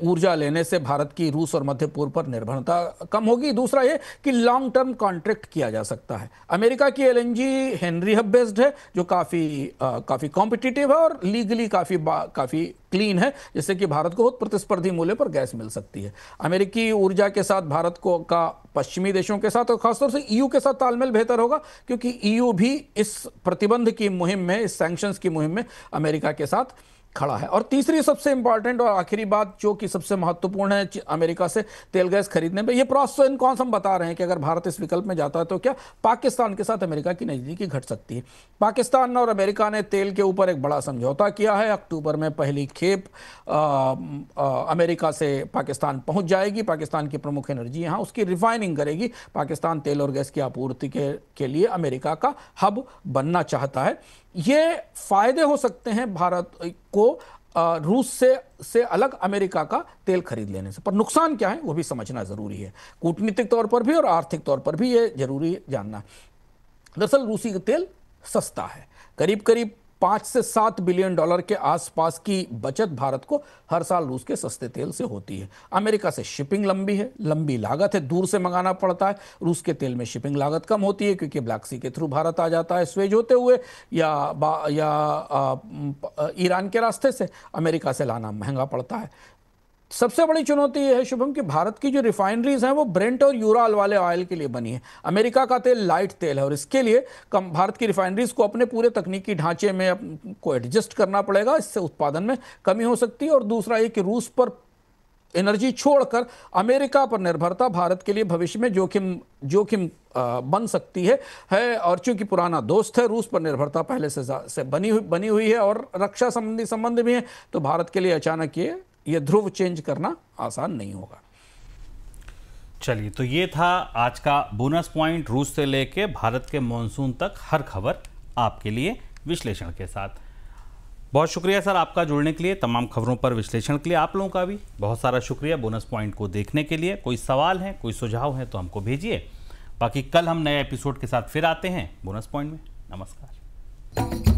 ऊर्जा लेने से भारत की रूस और मध्य पूर्व पर निर्भरता कम होगी। दूसरा ये कि लॉन्ग टर्म कॉन्ट्रैक्ट किया जा सकता है। अमेरिका की एलएनजी हेनरी हब बेस्ड है, जो काफी कॉम्पिटिटिव है और लीगली काफी क्लीन है, जिससे कि भारत को बहुत प्रतिस्पर्धी मूल्य पर गैस मिल सकती है। अमेरिकी ऊर्जा के साथ भारत का पश्चिमी देशों के साथ और खासतौर से ईयू के साथ तालमेल बेहतर होगा, क्योंकि ईयू भी इस प्रतिबंध की मुहिम में, इस सैंक्शंस की मुहिम में अमेरिका के साथ खड़ा है। और तीसरी सबसे इंपॉर्टेंट और आखिरी बात जो कि सबसे महत्वपूर्ण है अमेरिका से तेल गैस खरीदने में, ये प्रोस एंड कॉन्स हम बता रहे हैं कि अगर भारत इस विकल्प में जाता है तो क्या पाकिस्तान के साथ अमेरिका की नजदीकी घट सकती है। पाकिस्तान और अमेरिका ने तेल के ऊपर एक बड़ा समझौता किया है। अक्टूबर में पहली खेप अमेरिका से पाकिस्तान पहुंच जाएगी। पाकिस्तान की प्रमुख एनर्जी यहाँ उसकी रिफाइनिंग करेगी। पाकिस्तान तेल और गैस की आपूर्ति के लिए अमेरिका का हब बनना चाहता है। ये फायदे हो सकते हैं भारत को रूस से अलग अमेरिका का तेल खरीद लेने से। पर नुकसान क्या है वो भी समझना जरूरी है, कूटनीतिक तौर पर भी और आर्थिक तौर पर भी ये जरूरी जानना। दरअसल रूसी का तेल सस्ता है, करीब करीब 5 से 7 बिलियन डॉलर के आसपास की बचत भारत को हर साल रूस के सस्ते तेल से होती है। अमेरिका से शिपिंग लंबी है, लंबी लागत है, दूर से मंगाना पड़ता है। रूस के तेल में शिपिंग लागत कम होती है क्योंकि ब्लैक सी के थ्रू भारत आ जाता है स्वेज होते हुए, या ईरान के रास्ते से। अमेरिका से लाना महंगा पड़ता है। सबसे बड़ी चुनौती यह है शुभम कि भारत की जो रिफाइनरीज हैं वो ब्रेंट और यूराल वाले ऑयल के लिए बनी है। अमेरिका का तेल लाइट तेल है और इसके लिए भारत की रिफाइनरीज को अपने पूरे तकनीकी ढांचे में को एडजस्ट करना पड़ेगा, इससे उत्पादन में कमी हो सकती है। और दूसरा ये कि रूस पर एनर्जी छोड़कर अमेरिका पर निर्भरता भारत के लिए भविष्य में जोखिम बन सकती है। और चूंकि पुराना दोस्त है, रूस पर निर्भरता पहले से बनी हुई है और रक्षा संबंधी संबंध भी है, तो भारत के लिए अचानक ये ध्रुव चेंज करना आसान नहीं होगा। चलिए, तो ये था आज का बोनस पॉइंट, रूस से लेके भारत के मॉनसून तक हर खबर आपके लिए विश्लेषण के साथ। बहुत शुक्रिया सर आपका जुड़ने के लिए, तमाम खबरों पर विश्लेषण के लिए। आप लोगों का भी बहुत सारा शुक्रिया बोनस पॉइंट को देखने के लिए। कोई सवाल है, कोई सुझाव है तो हमको भेजिए। बाकी कल हम नए एपिसोड के साथ फिर आते हैं बोनस पॉइंट में। नमस्कार।